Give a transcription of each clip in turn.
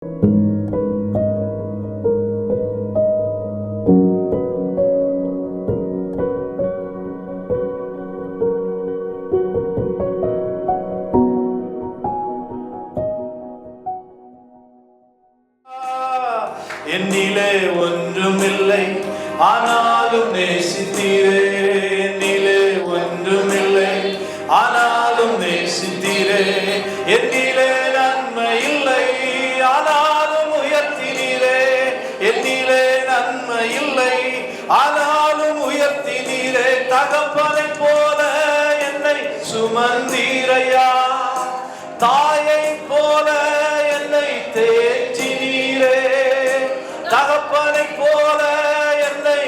என்னிலே ஒன்றுமில்லை ஆனாலும் நேசித்தீரே, என்னிலே ஒன்றுமில்லை ஆனாலும் நேசித்தீரே, என்னிலே நன்மை இல்லை ஆனாலும் உயர்த்தினீரே, என்னிலே நன்மை இல்லை ஆனாலும் உயர்த்தினீரே, தகப்பனை போல என்னை சுமந்தீரையா, தாயை போல என்னை தேற்றினீரே, தகப்பனை போல என்னை,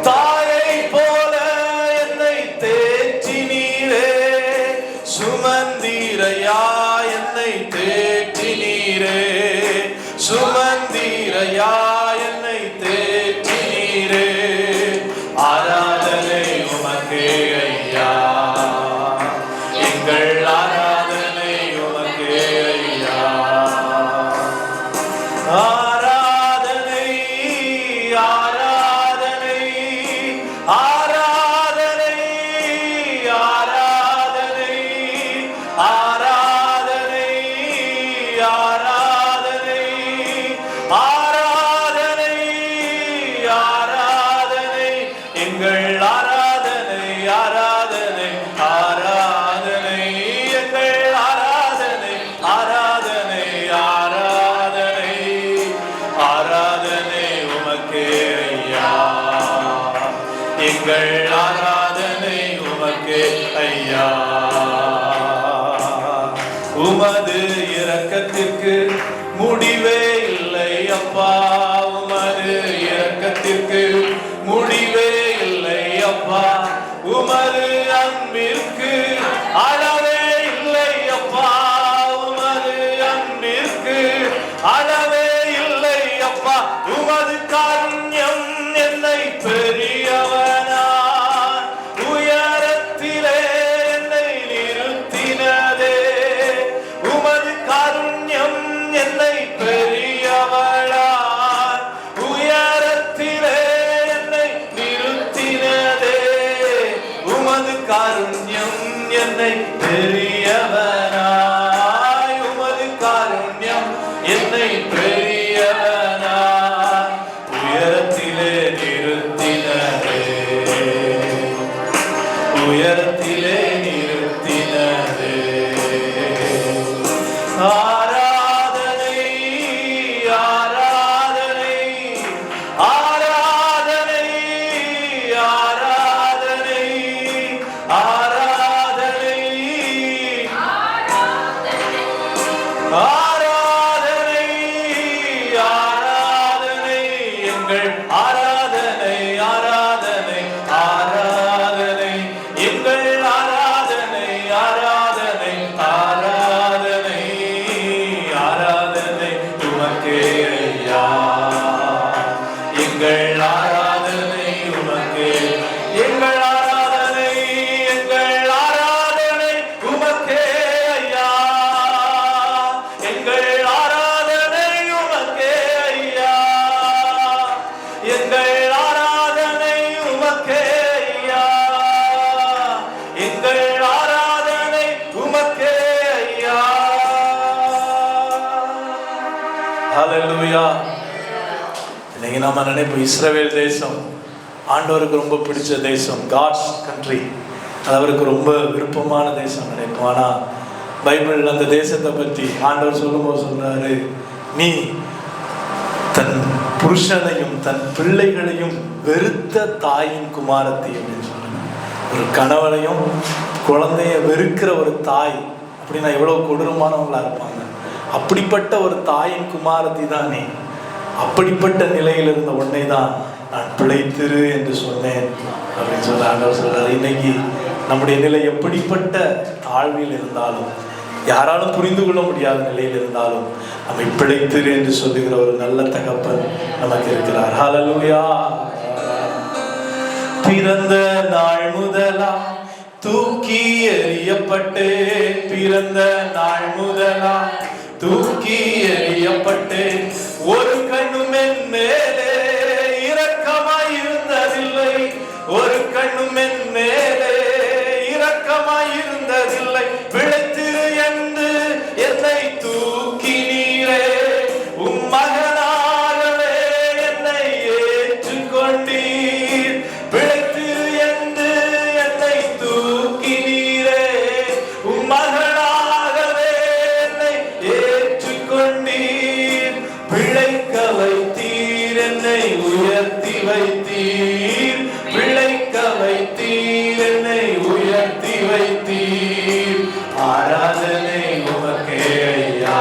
தாயை போல என்னை தேற்றினீரே, சுமந்தீரையா என்னை தேற்றினீரே, சுமந்தீரையா என்னை தேற்றினீரே, ஆராதனை உமக்கே ஐயா, எங்கள் ஆராதனை உமக்கே ஐயா, ஆராதனை ஆராதனை ஆராதனை ஆராதனை ஆராதனை ஆராதனை ஆராதனை ஆராதனை எங்கள் ஆராதனை ஆராதனை ஆராதனை எங்கள் ஆராதனை ஆராதனை ஆராதனை ஆராதனை உமக்கே ஐயா, எங்கள் ஆராதனை உமக்கே ஐயா, உமது இரக்கத்திற்கு முடிவே இல்லை அப்பா, உமது இரக்கத்திற்கு முடிவே இல்லை அப்பா, உமது அன்பிற்கு அளவே இல்லை அப்பா, உமது அன்பிற்கு அளவே இல்லை அப்பா, உமது காருண்யம் என்னை பெரியவனா உயரத்திலே என்னை நிறுத்தினதே, உமது காருண்யம் என்னை பெரியவளா உயரத்திலே என்னை நிறுத்தினதே, உமது காருண்யம் என்னை பெரியவனாய், உமது காருண்யம் என்னை பெரியவனாய் உயரத்திலே நிறுத்தினதே, உயரத்திலே நிறுத்தினதே, ஆராதனை ஆராதனை ஆராதனை ஆராதனை ஆராதனை ஆராதனை ஆராதனை எங்கள் ஆராதனை ஆராதனை ஆராதனை எங்கள் ஆராதனை ஆராதனை ஆராதனை ஆராதனை உமக்கே ஐயா, எங்கள் ஆராதனை உமக்கே, எங்கள் ஆராதனை எங்கள் ஆராதனை உமக்கே ஐயா, எங்கள் ஆராதனை உமக்கே ஐயா, எங்கள் ஆராதனை உமக்கே ஐயா, எங்கள் ஆராதனை உமக்கே ஐயா. ஹல்லேலூயா. இன்னைக்கு நாம நினைப்போம் இஸ்ரவேல் தேசம் ஆண்டவருக்கு ரொம்ப பிடிச்ச தேசம், காட்ஸ் கண்ட்ரி, அது அவருக்கு ரொம்ப விருப்பமான தேசம் நினைப்போம். ஆனால் பைபிள் அந்த தேசத்தை பற்றி ஆண்டவர் சொல்லும்போது சொல்றாரு, நீ தன் புருஷனையும் தன் பிள்ளைகளையும் வெறுத்த தாயின் குமாரத்தி அப்படின்னு சொல்றாங்க. ஒரு கணவனையும் குழந்தைய வெறுக்கிற ஒரு தாய் அப்படின்னா எவ்வளவு கொடூரமானவங்களா இருப்பாங்க. அப்படிப்பட்ட ஒரு தாயின் குமாரத்தி தான் நீ, அப்படிப்பட்ட நிலையில் இருந்த உன்னை தான் நான் பிழைத்திரு என்று சொன்னேன் அப்படின்னு சொல்ல ஆண்டவர் சொல்றாரு. இன்னைக்கு நம்முடைய நிலை எப்படிப்பட்ட தாழ்வில் இருந்தாலும், யாராலும் புரிந்து கொள்ள முடியாத நிலையில் இருந்தாலும், நம்மை பிழைத்திரு என்று சொல்லுகிற ஒரு நல்ல தகப்பன் நமக்கு இருக்கிறார். ஹல்லேலூயா. பிறந்த நாள் முதலா தூக்கி எறியப்பட்டு பிறந்த நாள் முதலா தூக்கி எறியப்பட்டு ஒரு கண்ணும் என் மேலே இரக்கமாய் இருந்ததில்லை. ஒரு கண்ணும் என் மேலே இரக்கமாய் இருந்ததில்லை. பிழைத்திரு என்று என்னை தூக்கி நீரே உம் மகனாகவே என்னை ஏற்றுக்கொண்டீர். பிழைத்திரு என்று என்னை தூக்கி நீரே உம் மகனாகவே என்னை ஏற்றுக்கொண்டீர். பிழைக்க வைத்தீர், என்னை உயர்த்தி வைத்தீர். பிழைக்க வைத்தீர், என்னை உயர்த்தி வைத்தீர். ஆராதனை உமக்கே ஐயா,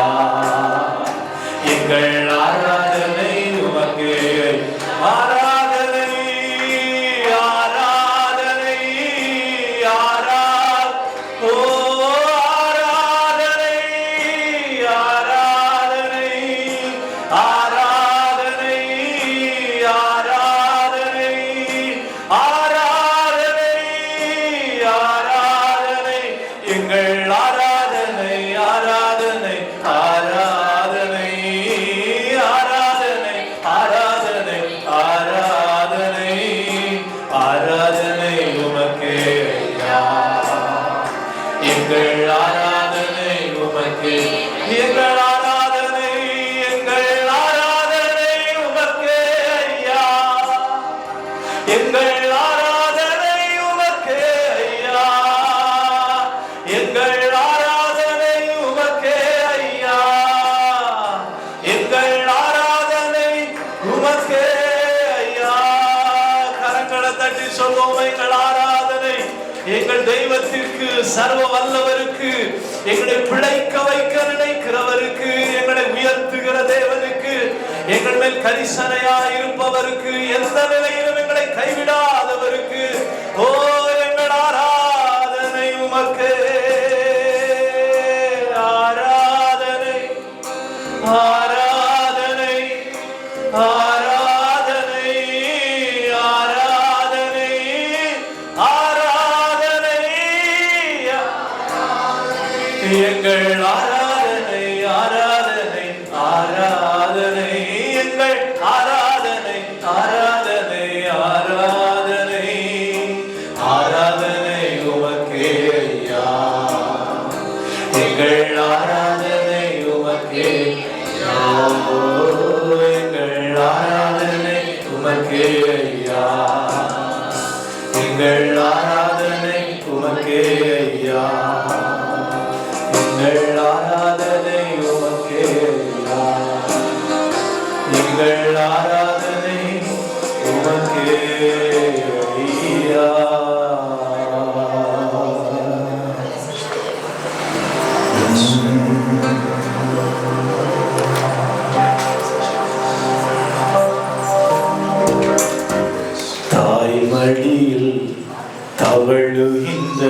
எங்கள் ஆராதனை உமக்கே. ஆராதனை ஆராதனை ஓ ஆராதனை ஆராதனை ஆராதனை ஆராதனை ஆராதனை ஆராதனை எங்கள் ஆராதனை ஆராதனை ஆராதனை ஆராதனை ஆராதனை ஆராதனை ஆராதனை உமக்கே ஐயா, எங்கள் ஆராதனை உமக்கே. எங்கள் ஆராதனை எங்கள் ஆராதனை உமக்கே ஐயா, எங்கள் ஆராதனை உமக்கே ஐயா, எங்கள் ஆராதனை உமக்கே ஐயா, எங்கள் ஆராதனை உமக்கே ஐயா. கரங்களை தட்டி சொல்வோம், எங்கள் ஆராதனை எங்கள் தெய்வத்திற்கு, சர்வ வல்லவருக்கு, எங்களை பிழைக்க வைக்க நினைக்கிறவருக்கு, எங்களை உயர்த்துகிற தேவனுக்கு, எங்கள் மேல் கரிசனையா இருப்பவருக்கு, எந்த நிலையிலும் எங்களை கைவிடாதவருக்கு, ஓ எங்கள் ஆராதனை உமக்கே. ஆராதனை ஆராதனை ஆராதனை ஆராதனை ஆராதனை எங்கள் ஆராதனை ஆராதனை ஆராதனை எங்கள் ஆராதனை ஆராதனை ஆராதனை ஆராதனை உமக்கே ஐயா, எங்கள் ஆராதனை உமக்கே. எங்கள் ஆராதனை உமக்கே ஐயா, எங்கள் ஆராதனை உமக்கே ஐயா, எங்கள் ஆராதனை உமக்கே ஐயா, எங்கள் ஆராதனை உமக்கே ஐயா. தாய்மடியில் தவழுகின்ற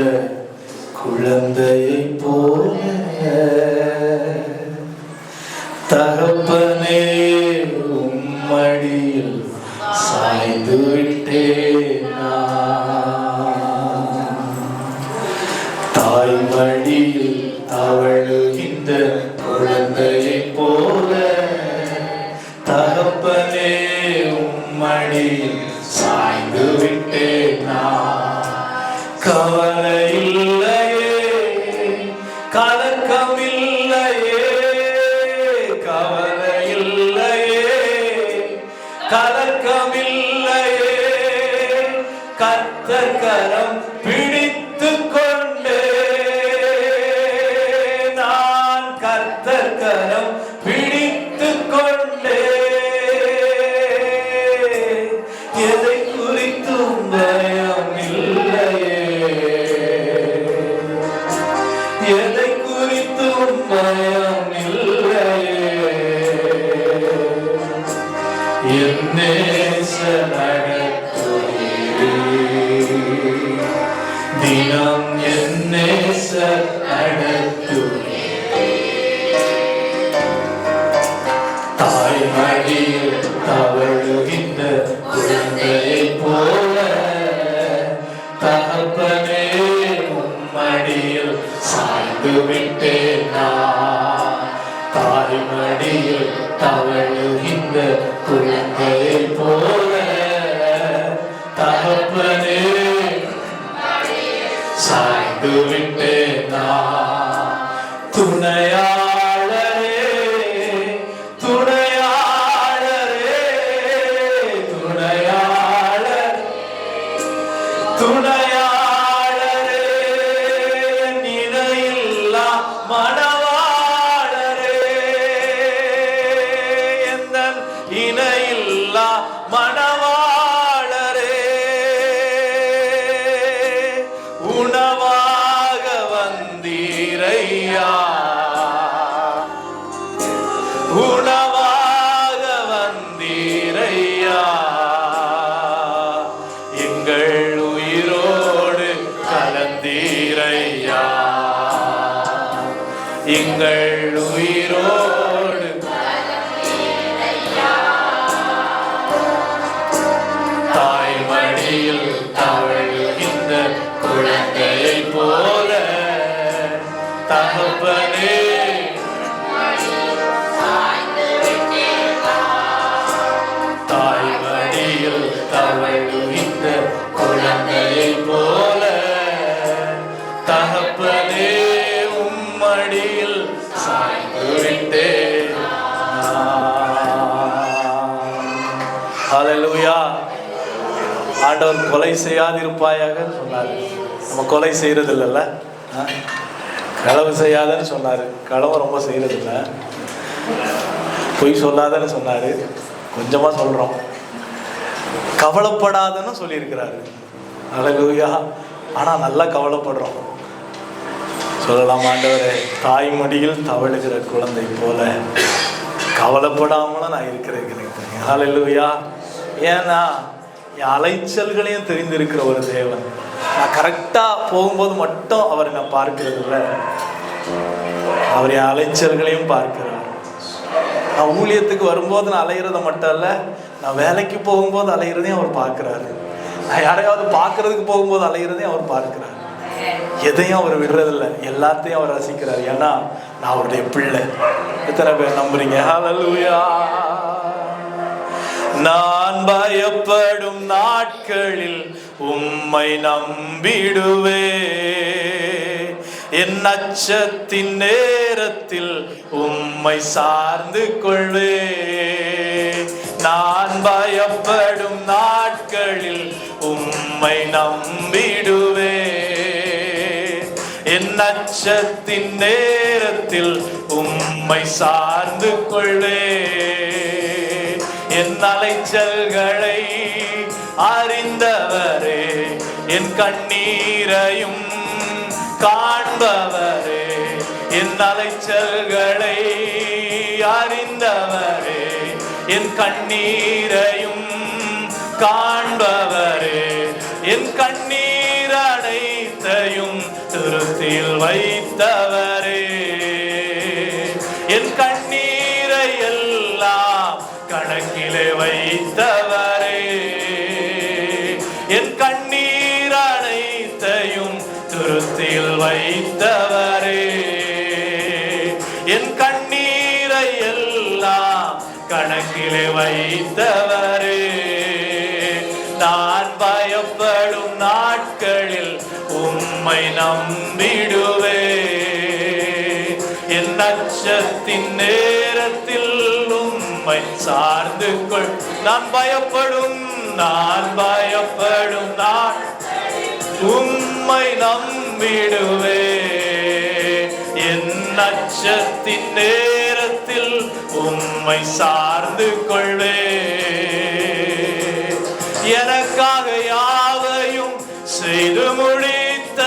குழந்தையை போல தகப்பனே உம்மடியில் சாய்ந்து விட்டேன். தாய்மடியில் தவழுகின்ற குழந்தையை போல தகப்பனே உம்மடியில் சாய்ந்து விட்டேன். கவலை இல்லையே, கலக்கம் இல்லையே, கவலை இல்லையே, கலக்கம் இல்லையே. கர்த்தர் கரம் பிடித்து கொண்டே நான், கர்த்தர் கரம் பிடித்து கொண்டே. எதை குறித்தும் பயம் இல்லையே, எதை குறித்தும் பயம் இல்லையே. என் நேசர் நடத்துவீரே, தினம் என் நேசர் நடத்துவீரே. தாய்மடியில் தவழுகின்ற குழந்தையை போல தகப்பனே விட்டேன் நான். தாய்மடியில் தவழுகின்ற குழந்தையை போல தகப்பனே சாய்ந்து விட்டேன் நான். துணையாளரே துணையாளரே துணையாளர் துணையாளரே நிலையில்லா மணவாளரே எந்தன் இணையில்லா மணவாளரே உணவாக வந்தீரையா உணவாக வந்தீரையா எங்கள் உயிரோடு கலந்தீரையா எங்கள் உயிரோடு தாய்மடியில் தவழுகின்ற குழந்தையை போல தகப்பனே தாய்மடியில் தவழுகின்ற குழந்தையை போல தகப்பனே உம்மடியில் சாய்ந்து விட்டேன். ஹல்லேலூயா. ஆண்டவர் கொலை செய்யாதிருப்பாயாக சொன்னார். நம்ம கொலை செய்யறது இல்லைல்ல, களவு செய்யாதன்னு சொன்னார். களவு ரொம்ப செய்யறது இல்லை. பொய் சொல்லாதன்னு சொன்னார். கொஞ்சமாக சொல்கிறோம். கவலைப்படாதன்னு சொல்லியிருக்கிறாரு. ஹல்லேலூயா. ஆனால் நல்லா கவலைப்படுறோம். சொல்லலாம், ஆண்டவரே தாய்மடியில் தவழுகிற குழந்தை போல கவலைப்படாமலும் நான் இருக்கிறேன். ஹல்லேலூயா. ஏன்னா என் அலைச்சல்களையும் தெரிந்திருக்கிற ஒரு தேவன். நான் கரெக்டாக போகும்போது மட்டும் அவர் என்னை பார்க்கிறது இல்லை, அவர் என் அலைச்சல்களையும் பார்க்கிறார். நான் ஊழியத்துக்கு வரும்போது நான் அலையிறத மட்டும் இல்லை, நான் வேலைக்கு போகும்போது அலையிறதையும் அவர் பார்க்குறாரு. நான் யாரையாவது பார்க்கறதுக்கு போகும்போது அலையிறதையும் அவர் பார்க்கிறார். எதையும் அவர் விடுறதில்லை, எல்லாத்தையும் அவர் ரசிக்கிறார். ஏன்னா நான் அவருடைய பிள்ளை. எத்தனை பேர் நம்புறீங்க? ஹல்லேலூயா. நான் பயப்படும் நாட்களில் உம்மை நம்பிடுவே, என் அச்சத்தின் நேரத்தில் உம்மை சார்ந்து கொள்வே. நான் பயப்படும் நாட்களில் உம்மை நம்பிடுவே, என் அச்சத்தின் நேரத்தில் உம்மை சார்ந்து கொள்வே. என் அலைச்சல்களை அறிந்தவரே, என் கண்ணீரையும் காண்பவரே, என் அலைச்சல்களை அறிந்தவரே, என் கண்ணீரையும் காண்பவரே, என் கண்ணீர் அனைத்தையும் திருத்தில் வைத்தவரே, என் கண்ணீரை எல்லாம் கணக்கிலே வைத்தவரே, என் கண்ணீர் அனைத்தையும் திருத்தில் வைத்தவரே, என் கண்ணீரை எல்லாம் கணக்கிலே வைத்தவரே. நான் பயப்படும் நாட்களில் உம்மை நம்பிடுவே, என் அச்சத்தின் நேரத்தில் உம்மை சார்ந்து கொள். நான் பயப்படும் நான் உம்மை நம்பிடுவே, என் அச்சத்தின் நேரத்தில் உம்மை சார்ந்து கொள்வே. எனக்காக யாவையும் செய்து முடித்த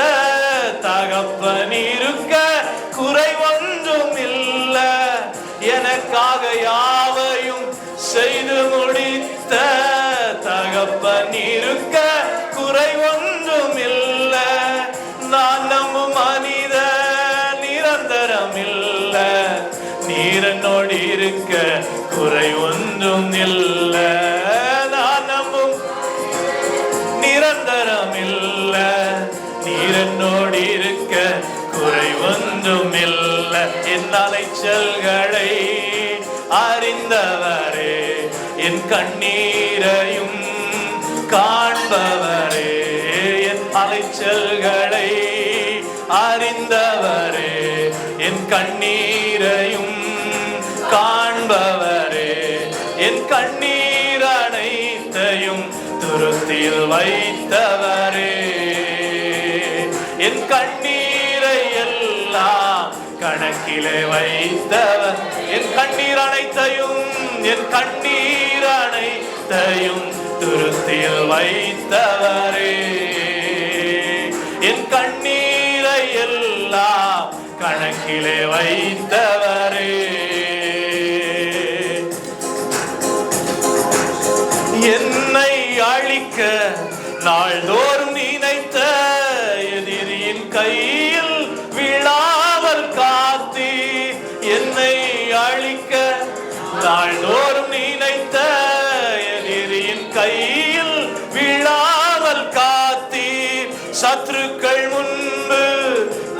தகப்பன் இருக்க குறை ஒன்றும் இல்லை. எனக்காக யாவையும் செய்து முடித்த தகப்பன் இருக்க குறை ஒன்றும் இல்லை. நான் நம்பும் மனித நிரந்தரம் இல்லை, நீர் என்னோடு இருக்க குறை ஒன்றும் இல்லை. நான் நம்பும் நிரந்தரம் இல்லை, நீர் என்னோடு இருக்க குறை ஒன்றும் என் அலைச்சல்களை அறிந்தவரே, என் கண்ணீரையும் காண்பவரே, என் அலைச்சல்களை அறிந்தவரே, என் கண்ணீரையும் காண்பவரே, என் கண்ணீர் அனைத்தையும் துருத்தியில் வைத்தவரே, என் கண்ணீரை எல்லாம் கணக்கிலே வைத்தவர், என் கண்ணீர் அனைத்தையும், என் கண்ணீர் அனைத்தையும் துருத்தியில் வைத்தவரே, என் கண்ணீரை எல்லாம் கணக்கிலே வைத்தவரே, என்னை அழிக்க நாள்தோறும் நினைத்த எதிரியின் கையில் விழாமல் காத்தி, என்னை அழிக்க நாள்தோறும் நினைத்த எதிரியின் கையில் விழாமல் காத்தி, சத்துருக்கள் முன்பு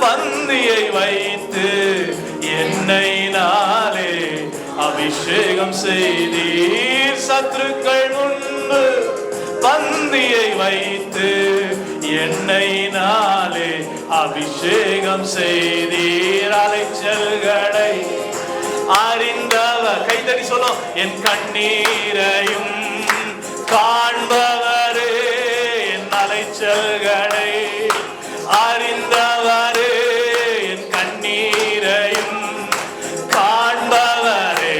பந்தியை வைத்து என்னை நாளே அபிஷேகம் செய்தீர், சத்துருக்கள் முன்பு பந்தியை வைத்து என்னை நாளே அபிஷேகம் செய்தீர், அலைச்சல்களை அறிந்தவர், கைதறி சொல்லும், என் கண்ணீரையும் காண்பவரே, என் அலைச்சல்களை அறிந்தவரே, என் கண்ணீரையும் காண்பவரே,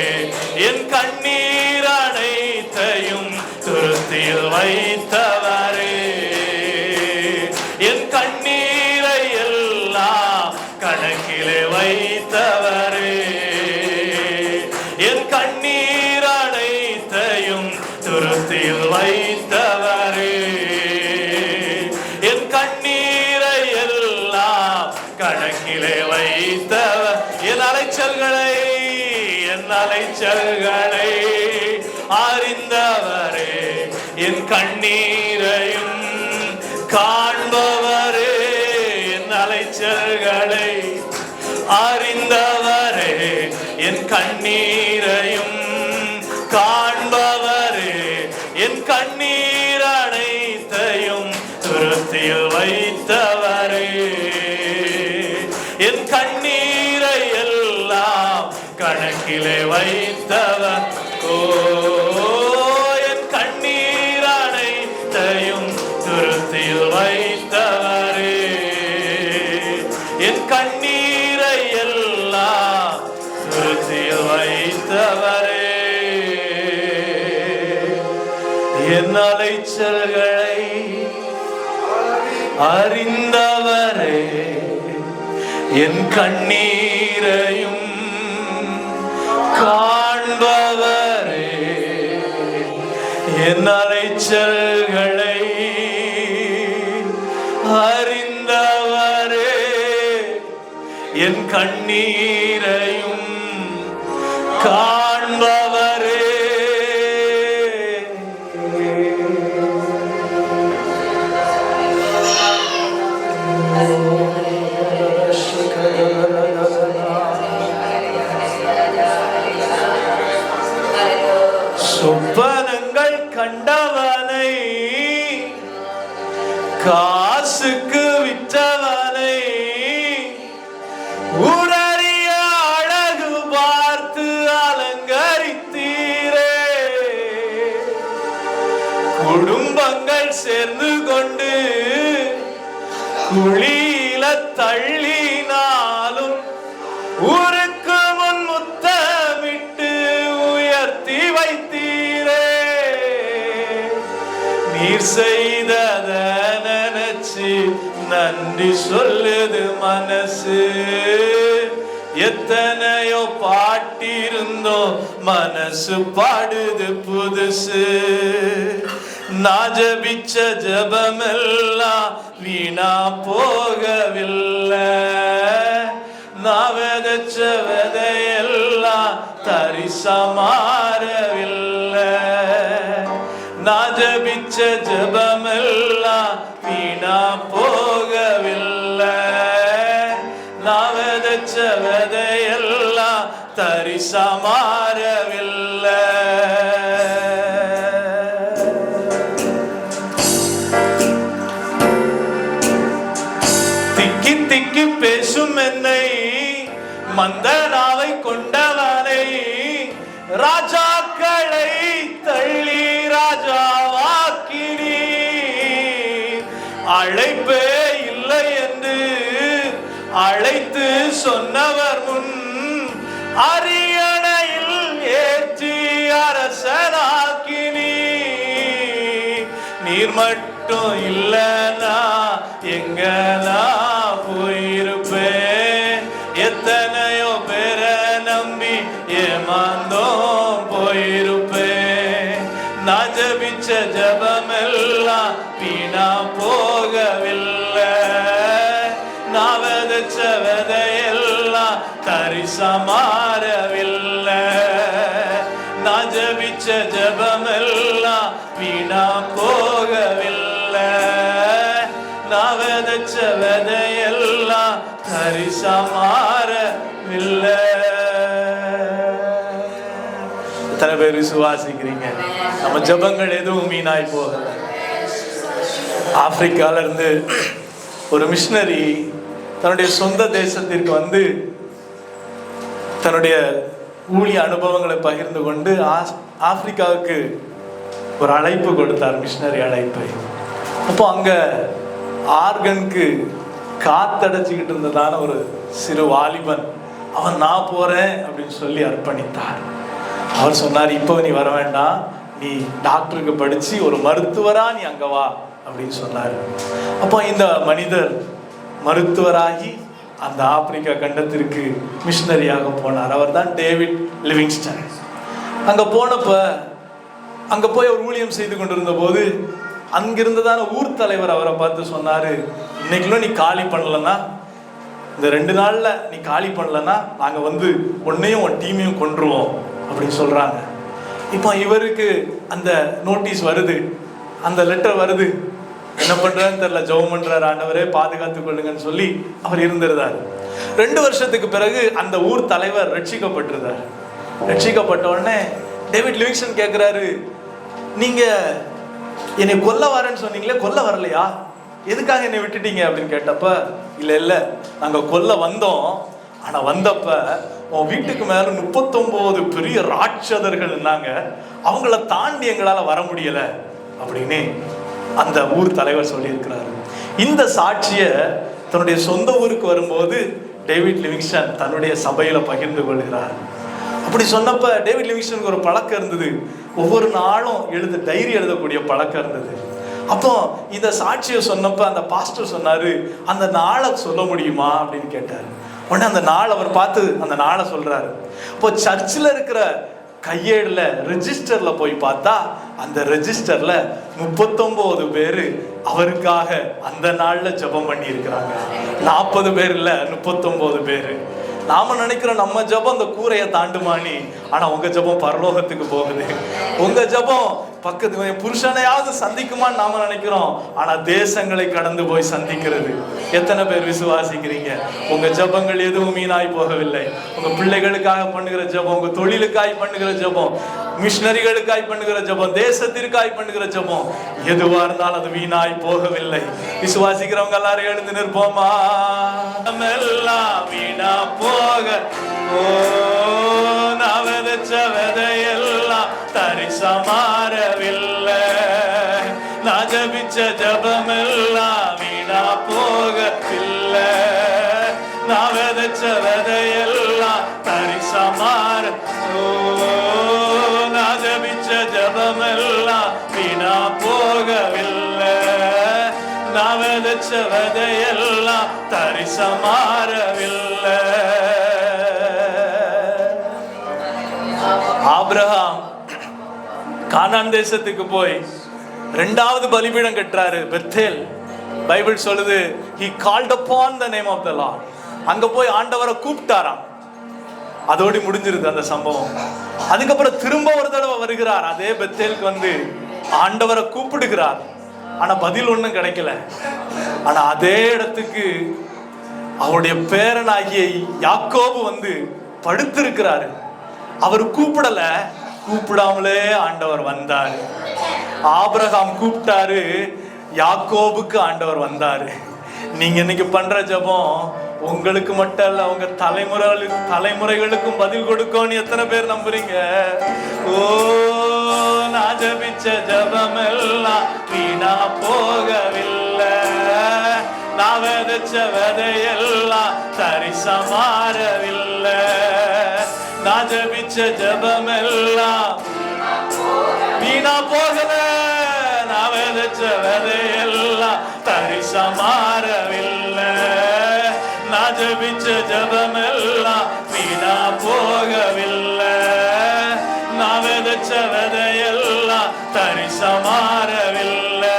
என் கண்ணீர் அனைத்தையும் துருத்தியில் வைத்தவரே, என் கண்ணீரை எல்லாம் கணக்கிலே வைத்தவரே, என் கண்ணீர் அனைத்தையும் துருத்தியில் வைத்தவரே, என் கண்ணீரை எல்லாம் கணக்கிலே வைத்தவர், என் அலைச்சல்களை, என் அலைச்சல்களை அறிந்தவரே, என் கண்ணீரையும் காண்பவரே, என் அலைச்சல்களை அறிந்தவரே, என் கண்ணீரையும் காண்பவரே, என் கண்ணீர் அனைத்தையும் துருத்தியில் வைத்தவரே, என் கண்ணீரை எல்லாம் கணக்கிலே வைத்தவர், ஓ என் கண்ணீர் அனைத்தையும் துருத்தியில் வைத்தவரே, என் கண்ணீரை எல்லாம் துருத்தியில் வைத்தவரே, என் அலைச்சல்களை அறிந்தவரே, என் கண்ணீரையும் காண்பவரே, என் அலைச்சல்களை அறிந்தவரே, என் கண்ணீரையும் காண்பவரே, சொப்பனங்கள் கண்டவனை, காசுக்கு விற்றவனை, உடறிய அழகு பார்த்து அலங்கரித்தீரே, குடும்பங்கள் சேர்ந்து கொண்டு குழியில தள்ளினாலும் ஊருக்கு முன் முத்தமிட்டு உயர்த்தி வைத்தீரே, நீர் செய்தத நினைச்சு நன்றி சொல்லுது மனசு, எத்தனையோ பாட்டிருந்தோ மனசு பாடுது புதுசு, நான் ஜபிச்ச ஜபமெல்லாம் வீணா போகவில்லை, நான் விதைச்ச விதையெல்லாம் தரிசா மாறவில்லை, நான் ஜபிச்ச ஜபமெல்லாம் வீணா போகவில்லை, நான் விதைச்ச விதையெல்லாம் தரிசா மாறவில்லை. திக்கி திக்கி பேசும் என்னை மந்தனாவை கொண்டவனை ராஜாக்களை தள்ளி ராஜாவாக்கினி. அழைப்பே இல்லை என்று அழைத்து சொன்னவர் முன் அரியணையில் ஏற்றி அரசனாக்கினி. நீர் மட்டும் இல்லைனா எங்கனா போயிருப்பேன். எத்தனையோ பேரை நம்பி ஏமாந்தோம் போயிருப்பேன். நான் ஜபிச்ச ஜபமெல்லாம் வீணா போகவில்லை. நான் விதைச்ச விதையெல்லாம் தரிசா மாறவில்லை. நான் ஜபிச்ச ஜபமெல்லாம் வீணா போகவில்லை. நான் விதைச்ச விதையெல்லாம் தரிசா மாறவில்லை. எத்தனை பேர் விசுவாசிக்கிறீங்க? நம்ம ஜபங்கள் எதுவும் வீணாய் போகல. ஆப்பிரிக்கால இருந்து ஒரு மிஷனரி தன்னுடைய சொந்த தேசத்திற்கு வந்து தன்னுடைய ஊழிய அனுபவங்களை பகிர்ந்து கொண்டு ஆப்பிரிக்காவுக்கு ஒரு அழைப்பு கொடுத்தார், மிஷனரி அழைப்பை. அப்போ அங்க ஆர்கனுக்கு காத்தடைச்சிக்கிட்டு இருந்ததான ஒரு சிறு வாலிபன் அவன் நான் போறேன் அப்படின்னு சொல்லி அர்ப்பணித்தார். அவர் சொன்னார், இப்போ நீ வர வேண்டாம், நீ டாக்டருக்கு படிச்சு ஒரு மருத்துவரா நீ அங்க வா அப்படின்னு சொன்னார். அப்போ இந்த மனிதர் மருத்துவராகி அந்த ஆப்பிரிக்கா கண்டத்திற்கு மிஷனரியாக போனார். அவர் தான் டேவிட் லிவிங்ஸ்டன். அங்க போய் ஒரு ஊழியம் செய்து கொண்டிருந்த போது அங்கிருந்ததான ஊர் தலைவர் அவரை பார்த்து சொன்னாரு, இன்னைக்குள்ள நீ காலி பண்ணலன்னா, இந்த 2 நாள்ல நீ காலி பண்ணலன்னா நாங்க வந்து உன்னையும் உன் டீமையும் கொன்றுவோம் அப்படின்னு சொல்றாங்க. இப்போ இவருக்கு அந்த நோட்டீஸ் வருது, அந்த லெட்டர் வருது. என்ன பண்றாருன்னு தெரியல, ஜெபம் பண்றாரு, ஆண்டவரே பாதுகாத்துக் கொள்ளுங்கன்னு சொல்லி அவர் இருந்திருந்தார். 2 வருஷத்துக்கு பிறகு அந்த ஊர் தலைவர் ரட்சிக்கப்பட்டிருந்தார். ரட்சிக்கப்பட்ட உடனே டேவிட் லிவிங்ஸ்டன் கேட்கிறாரு, நீங்க என்னை கொல்ல வரேன்னு சொன்னீங்களே, கொல்ல வரலையா, எதுக்காக என்னை விட்டுட்டீங்க அப்படின்னு கேட்டப்ப, இல்ல நாங்க கொல்ல வந்தோம், ஆனா வந்தப்ப உன் வீட்டுக்கு மேல 39 பெரிய ராட்சதர்கள் இருந்தாங்க, அவங்கள தாண்டி எங்களால வர முடியல அப்படின்னு அந்த ஊர் தலைவர் சொல்லியிருக்கிறாரு. இந்த சாட்சிய தன்னுடைய சொந்த ஊருக்கு வரும்போது டேவிட் லிவிங்ஸ்டன் தன்னுடைய சபையில பகிர்ந்து கொள்கிறார். அப்படி சொன்னப்ப டேவிட் லிவிங்ஸ்டனுக்கு ஒரு பழக்கம் இருந்தது, ஒவ்வொரு நாளும் டைரி எழுதக்கூடிய பழக்கம் இருந்தது. அப்போ இந்த சாட்சியை சொன்னப்ப அந்த பாஸ்டர் சொன்னாரு, அந்த நாளை சொல்ல முடியுமா அப்படின்னு கேட்டாரு. உடனே அந்த நாள் அவர் பார்த்து அந்த நாளை சொல்றாரு. இப்போ சர்ச்சில் இருக்கிற கையேடுல ரெஜிஸ்டர்ல போய் பார்த்தா அந்த ரெஜிஸ்டர்ல 39 பேரு அவருக்காக அந்த நாள்ல ஜெபம் பண்ணி இருக்கிறாங்க. 40 பேர் இல்ல, 39 பேரு. நாம நினைக்கிறோம் நம்ம ஜெபம் அந்த கூரையை தாண்டுமானி, ஆனா உங்க ஜெபம் பரலோகத்துக்கு போகுது. உங்க ஜெபம் பக்கத்து புருஷனையாவது சந்திக்குமான்னு நாம நினைக்கிறோம், ஆனா தேசங்களை கடந்து போய் சந்திக்கிறது. எத்தனை பேர் விசுவாசிக்கிறீங்க? உங்க ஜெபங்கள் எதுவும் வீணாய் போகவில்லை. உங்க பிள்ளைகளுக்காக பண்ணுகிற ஜெபம், உங்க தொழிலுக்காய் பண்ணுகிற ஜெபம், மிஷனரிகளுக்காய் பண்ணுகிற ஜெபம், தேசத்திற்காய் பண்ணுகிற ஜெபம், எதுவா இருந்தாலும் அது வீணாய் போகவில்லை. விசுவாசிக்கிறவங்க எல்லாரும் எழுந்து நிற்போமா? எல்லாம் வீணா போக நான் விதைச்ச விதையெல்லாம் தரிசா மாறவில்லை. நான் ஜபிச்ச ஜபமெல்லாம் வீணா போகவில்லை. நான் விதைச்ச விதையெல்லாம் தரிசா மாற நான் ஜபிச்ச ஜபமெல்லாம் வீணா போகவில்லை. நான் விதைச்ச விதையெல்லாம் தரிசா மாறவில்லை. ஆபிரகாம் கானான் தேசத்துக்கு போய் 2வது பலிபீடம் கட்டுறாரு, பெத்தேல். பைபிள் சொல்லுது, he called upon the name of the Lord. அங்க போய் ஆண்டவரை கூப்பிட்டாராம். அதோடு முடிஞ்சிருது அந்த சம்பவம். அதுக்கப்புறம் திரும்ப ஒரு தடவை வருகிறார், அதே பெத்தேலுக்கு வந்து ஆண்டவரை கூப்பிடுகிறார். ஆனா பதில் ஒண்ணும் கிடைக்கல. ஆனா அதே இடத்துக்கு அவருடைய பேரனாகிய யாக்கோபு வந்து படுத்திருக்கிறாரு. அவர் கூப்பிடல, கூப்பிடாமலே ஆண்டவர் வந்தாரு. ஆபிரகாம் கூப்பிட்டாரு, யாக்கோபுக்கு ஆண்டவர் வந்தாரு. நீங்க இன்னைக்கு பண்ற ஜெபம் உங்களுக்கு மட்டும் இல்ல, உங்க தலைமுறைகளுக்கும் பதில் கொடுக்கும்னு எத்தனை பேர் நம்புறீங்க? ஓ, நான் ஜெபிச்ச ஜெபம் எல்லாம் வீணா போகவில்லை, நான் விதைச்ச விதையெல்லாம் தரிசா மாறவில்லை. நான் ஜெபிச்ச ஜெபம் எல்லாம் வீணா போகல, நான் விதைச்ச விதையெல்லாம் தரிசா மாறவில்லை. நான் ஜெபிச்ச ஜெபம் எல்லாம் வீணா போகவில்லை, நான் விதைச்ச விதையெல்லாம் தரிசா மாறவில்லை.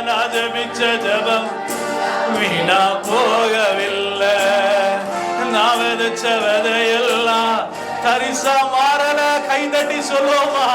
நான் ஜெபிச்ச ஜெபம் வீணா போகவில்லை, நான் விதைச்ச விதையெல்லாம் தரிசா மாறல. கைதட்டி சொல்லுவோமா?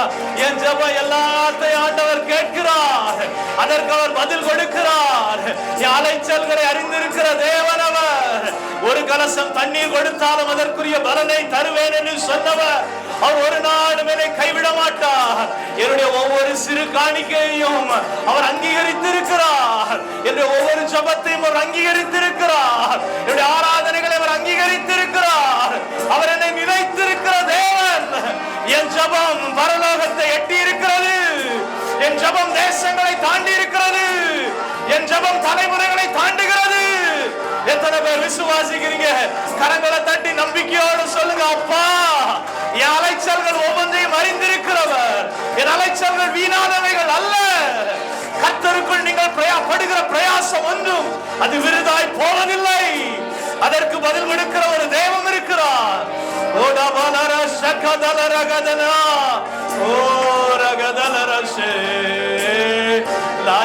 என் ஜெபம் எல்லாத்தையும் ஆண்டவர் கேட்கிறார், அதற்கு அவர் பதில் கொடுக்கிறார். என் அலைச்சல்களை அறிந்திருக்கிற தேவன் அவர். ஒரு கலசம் தண்ணீர் கொடுத்தாலும் அதற்குரிய பலனை தருவேன் என்று சொன்னவர். அவர் ஒரு நாள் மேலே கைவிட மாட்டார். என்னுடைய ஒவ்வொரு சிறு காணிக்கையும் அவர் அங்கீகரித்திருக்கிறார். என்னுடைய ஒவ்வொரு ஜெபத்தையும் அவர் அங்கீகரித்திருக்கிறார். என்னுடைய ஆராதனைகளை அவர் அங்கீகரித்திருக்கிறார். அவர் என்னை நினைத்திருக்கிற தேவன். என் ஜெபம் பரலோகத்தை எட்டி இருக்கிறது. என் ஜெபம் தேசங்களை தாண்டி இருக்கிறது. என் ஜெபம் தலைமுறைகளை தாண்டுகிறது. எத்தனை பேர் விசுவாசிக்கிறீங்க? கரங்களை தட்டி நம்பிக்கையோடு சொல்லுங்க. அப்பா, என் அலைச்சல்கள் ஒவ்வொன்றையும் அறிந்திருக்கிறவர். என் அலைச்சல்கள் வீணானவைகள் அல்ல. கர்த்தருக்குள் நீங்கள் படுகிற பிரயாசம் ஒன்றும் அது விருதாய் போவதில்லை. அதற்கு பதில் கொடுக்கிற ஒரு தெய்வம் இருக்கிறார்.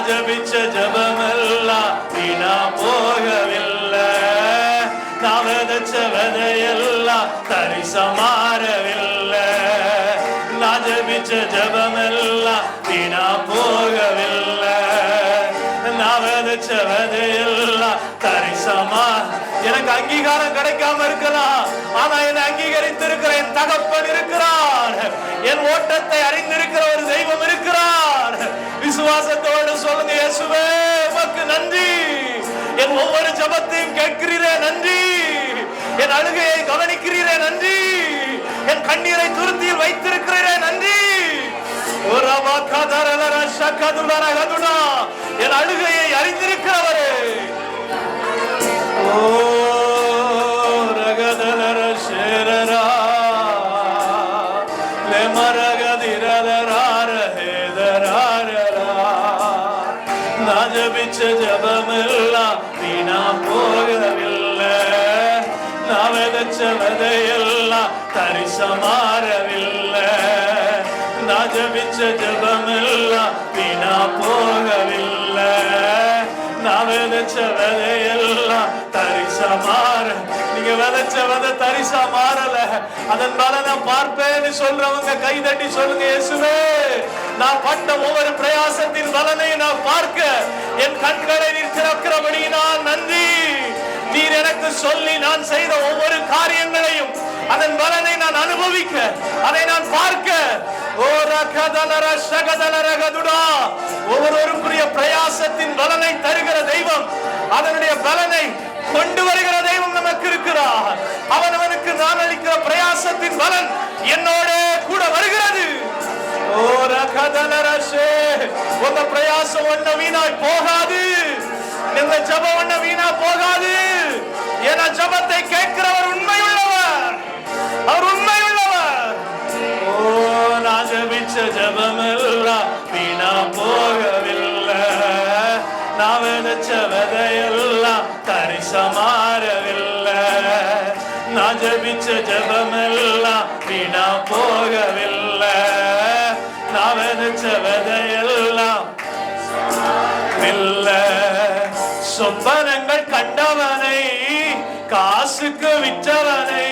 ஜெபிச்ச ஜெபமெல்லாம் வீணா போகவில்லை, நான் விதைச்ச விதையெல்லாம் தரிசா மாறவில்லை. நான் ஜெபிச்ச ஜெபமெல்லாம் வீணா போகவில்லை, நான் விதைச்ச விதையெல்லாம் தரிசா. எனக்கு அங்கீகாரம் கிடைக்காம இருக்கலாம், ஆனா என்னை அங்கீகரித்திருக்கிற என் தகப்பன் இருக்கிறார். என் ஓட்டத்தை அறிந்திருக்கிற ஒரு தெய்வம் இருக்கிறார். விசுவாசத்தோடு சொல்லுங்க, இயேசுவே உமக்கு நன்றி. என் ஒவ்வொரு ஜெபத்தையும் கேட்கிறீரே நன்றி. என் அழுகையை கவனிக்கிறீரே நன்றி. என் கண்ணீரை துருத்தியில் வைத்திருக்கிறீரே நன்றி. என் அழுகையை அறிந்திருக்கிறவரே. நான் ஜெபிச்ச ஜெபமெல்லாம் வீணா போகவில்லை, நான் விதைச்ச விதையெல்லாம் தரிசா மாறவில்லை. நான் ஜெபிச்ச ஜெபமெல்லாம் வீணா போகவில்லை, நான் விதைச்ச விதையெல்லாம் தரிசா மாற. நீங்க விதைச்ச விதை தரிசா மாறல, அதன் பலனை பார்ப்பேன்னு சொல்றவங்க கைதட்டி சொல்லுங்க, இயேசுவே நான் பட்ட ஒவ்வொரு பிரயாசத்தின் பலனை நான் பார்க்க என் கண்களை நீர் திறக்கிறபடியினால் நன்றி. நீர் எனக்கு சொல்லி நான் செய்த ஒவ்வொரு காரியங்களையும் அதன் பலனை நான் அனுபவிக்க, அதை நான் பார்க்க. ஒவ்வொருவருக்குரிய பிரயாசத்தின் பலனை தருகிற தெய்வம், அதனுடைய பலனை கொண்டு வருகிற தெய்வம் நமக்கு இருக்கிறார். அவனவனுக்கு நான் அளிக்கிற பிரயாசத்தின் பலன் என்னோட கூட வருகிறது. உங்க பிரயாசம் ஒண்ணு வீணாய் போகாது, இந்த ஜெபம் ஒண்ணு வீணா போகாது. ஏன்னா ஜெபத்தை கேட்கிறவர் உண்மை உள்ளவர், அவர் உண்மை உள்ளவர். நான் ஜெபிச்ச ஜெபமெல்லாம் வீணா போகவில்லை, நான் விதைச்ச விதையெல்லாம் தரிசா மாறவில்லை. நான் ஜெபிச்ச ஜெபமெல்லாம் வீணா போகவில்லை, நான் விதைச்ச விதையெல்லாம் இல்லை. சொப்பனங்கள் கண்டவனை, காசுக்கு விற்றவனை,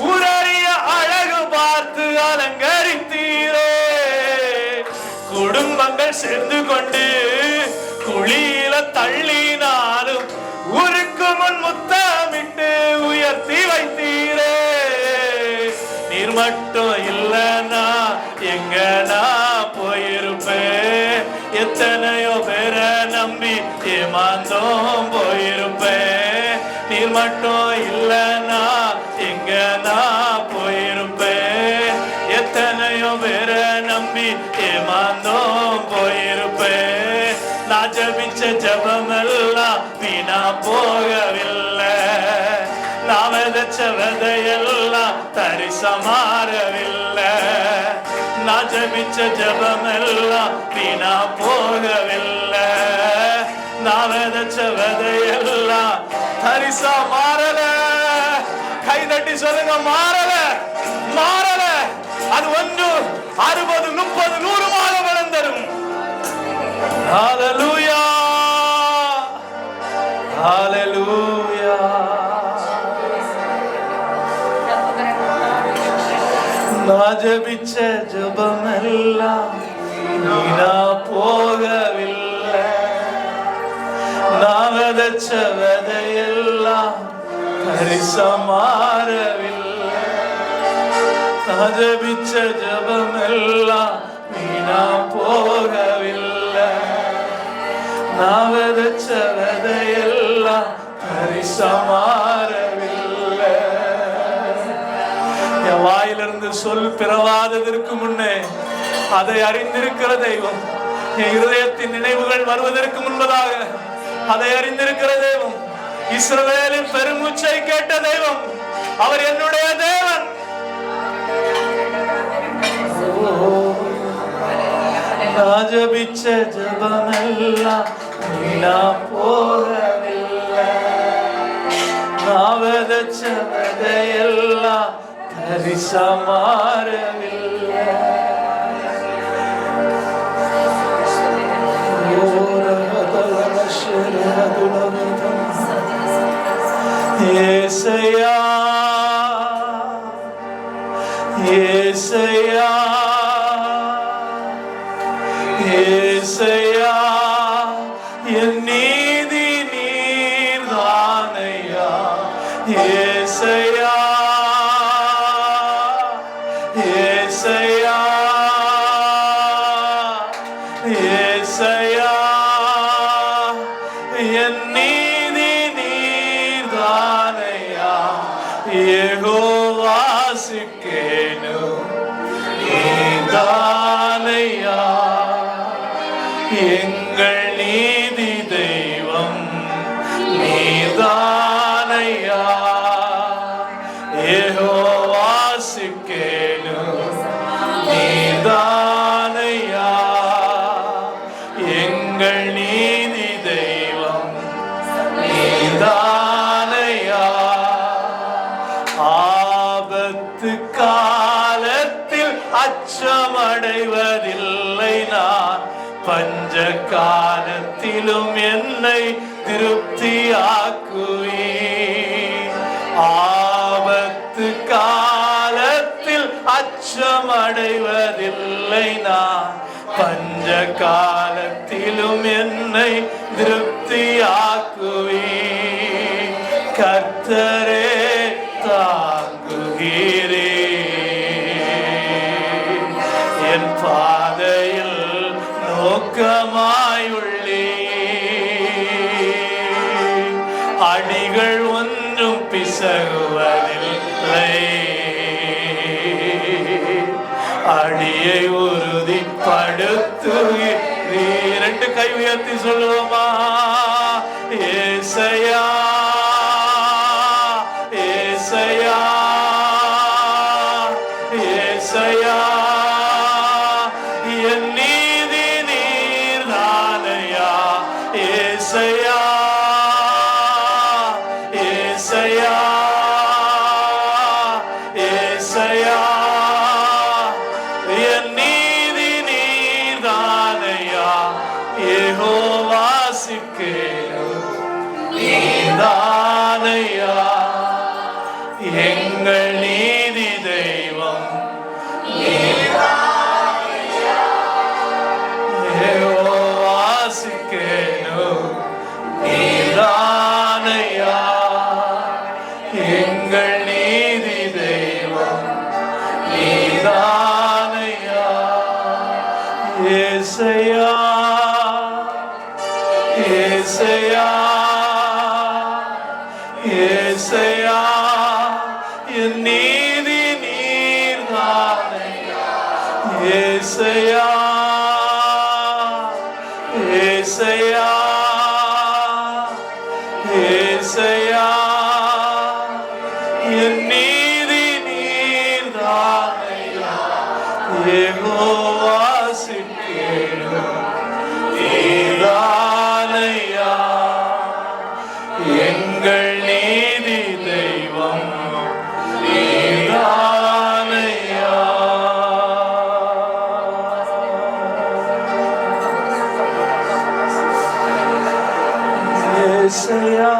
உரிய அழகு பார்த்து அலங்கரித்தீரே. குடும்பங்கள் சேர்ந்து கொண்டு குழியில தள்ளினாலும் ஊருக்கு முன் முத்தமிட்டு உயர்த்தி வைத்தீரே. நீர் மட்டும் இல்லைன்னா எங்க நான் போயிருப்பேன். எத்தனையோ பேரை நம்பி ஏமாந்தோம் போயிருப்பேன். நீர் மட்டும் இல்லைன்னா எங்க நான் போயிருப்பேன். எத்தனையோ பேரை நம்பி ஏமாந்தோம் போயிருப்பேன். நான் ஜபிச்ச ஜபமெல்லாம் வீணா போகவில்லை. நான் விதைச்ச விதையெல்லாம் தரிசமாறவில்லை. நான் ஜபிச்ச ஜபமெல்லாம் வீணா போகவில்லை. நான் விதைச்ச விதையெல்லாம் தரிசா மாறல. கைதட்டி சொல்லுங்க, மாறல, மாறல. அது 1, 60, 30, 100 மாத பலன் தரும். ஹல்லேலூயா, ஹல்லேலூயா. நான் ஜபிச்ச ஜபமெல்லாம் வீணா போகவில்லை. நான் விதைச்ச விதையெல்லாம் தரிசமாறவில்லை. நான் ஜபிச்ச ஜபமெல்லாம் வீணா போகவில்லை. நான் விதைச்ச விதையெல்லாம் தரிசமாறவில்லை. என் வாயிலிருந்து சொல் பிறவாததற்கு முன்னே அதை அறிந்திருக்கிற தெய்வம். என் இருதயத்தின் நினைவுகள் வருவதற்கு முன்பதாக அதை அறிந்திருக்கிற தெய்வம். இஸ்ரவேலின் பெருமூச்சை கேட்ட தெய்வம். அவர் என்னுடைய தேவன். நான் ஜபிச்ச ஜபமெல்லாம் வீணா போகவில்லை. நான் விதைச்ச விதையெல்லாம் தரிசமாறவில்லை. ஏசையா, ஏசையா, ஏசையா, என் நீதி நீர்தானையா. ஏசையா, ஏசையா, ஏசையா, என் நீதி நீர்தானையா. யெகோவா சிக்கேனு நீர்தானையா. எங்கள் நீதி தெய்வம் நீர்தானையா. யெகோவா சிக்கேனு நீர்தானையா. எங்கள் நீதி தெய்வம் நீர்தானையா. ஆபத்து காலத்தில் அச்சமடைவதில்லை நான். பஞ்ச காலத்திலும் என்னை திருப்தியாக்குவே. ஆபத்து காலத்தில் அச்சமடைவதில்லை நான். பஞ்ச காலத்திலும் என்னை திருப்தியாக்குவே. கர்த்தரே தாங்குகிறே. என் பாதையில் நோக்கமாயுள்ளே. அடிகள் ஒன்றும் பிசகுவதில்லை. அடியை உறுதிப்படுத்துகிறீ. 2 கை உயர்த்தி சொல்லுவோமா? ஏசையா, ஏசையா, ஏசையா, என் நீதி நீர்தானையா. ஏசையா, ஏசையா, ஏசையா, என் நீதி நீர்தானையா. யெகோவா சிக்கேனு நீர்தானையா. எங்கள் நீதி தெய்வம் யெகோவா சிக்கேனு நீர்தானையா. எங்கள் நீதி தெய்வம் ஏசையா ஏசையா ஏசையா என் நீதி நீர்தானையா ஏசையா ஏசையா ஏசையா என் நீதி நீர்தானையா யெகோவா சிக்கேனு நீர்தானையா எங்கள் நீதி தெய்வம் நீர்தானையா. ஏசையா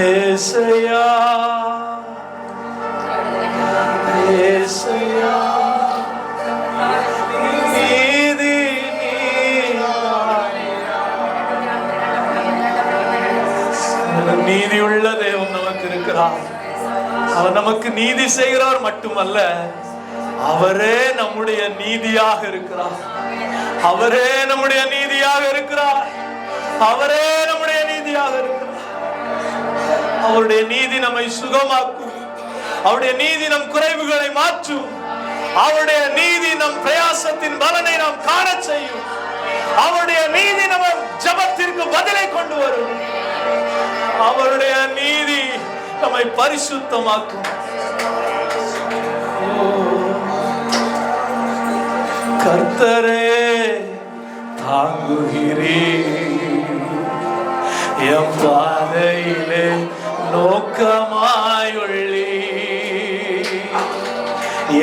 ஏசையா ஏசையா நீதி நீதியுள்ள தேவன் நமக்கு இருக்கிறார். அவர் நமக்கு நீதி செய்கிறவர் மட்டுமல்ல, அவரே நம்முடைய நீதியாக இருக்கிறார். அவரே நம்முடைய நீதியாக இருக்கிறார். அவரே நம்முடைய நீதியாக இருக்கிறார். அவருடைய நீதி நம்மை சுகமாக்கும். அவருடைய நீதி நம் குறைவுகளை மாற்றும். அவருடைய நீதி நம் பிரயாசத்தின் பலனை நாம் காண செய்யும். அவருடைய நீதி நம்ம ஜெபத்திற்கு பதிலை கொண்டு வரும். அவருடைய நீதி நம்மை பரிசுத்தமாக்கும். கர்த்தரே தாங்குகிறீர் என் பாதையிலே நோக்கமாயுள்ளீ.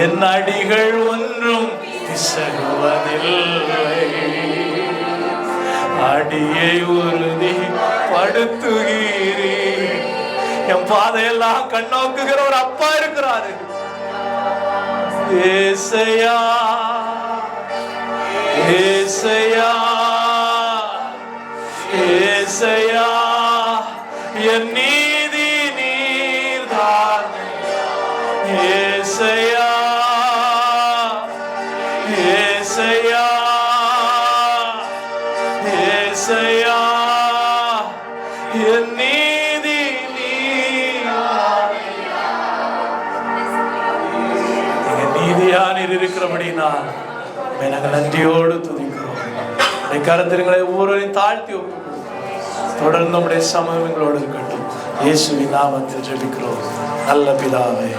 என் அடிகள் ஒன்றும் பிசகுவதில்லை. அடியை உறுதி படுத்துகிறீர். என் பாதையெல்லாம் கண்ணோக்குகிற ஒரு அப்பா இருக்கிறாரு. ஏசையா ஏசையா ஏசையா என் நீதி நீர்தான். ஏசையா ஏசையா ஏசையா என் நீதி நீர். நீதியா நீர் இருக்கிறபடினால் நாங்கள் நன்றியோடு துதிக்கிறோம். கருத்துங்களை ஒவ்வொருவரையும் தாழ்த்தி தொடர்ந்து நம்முடைய சமூகம் எங்களோடு இருக்கட்டும். இயேசுவின் நாமத்தில் ஜெபிக்கிறோம் நல்ல பிதாவே.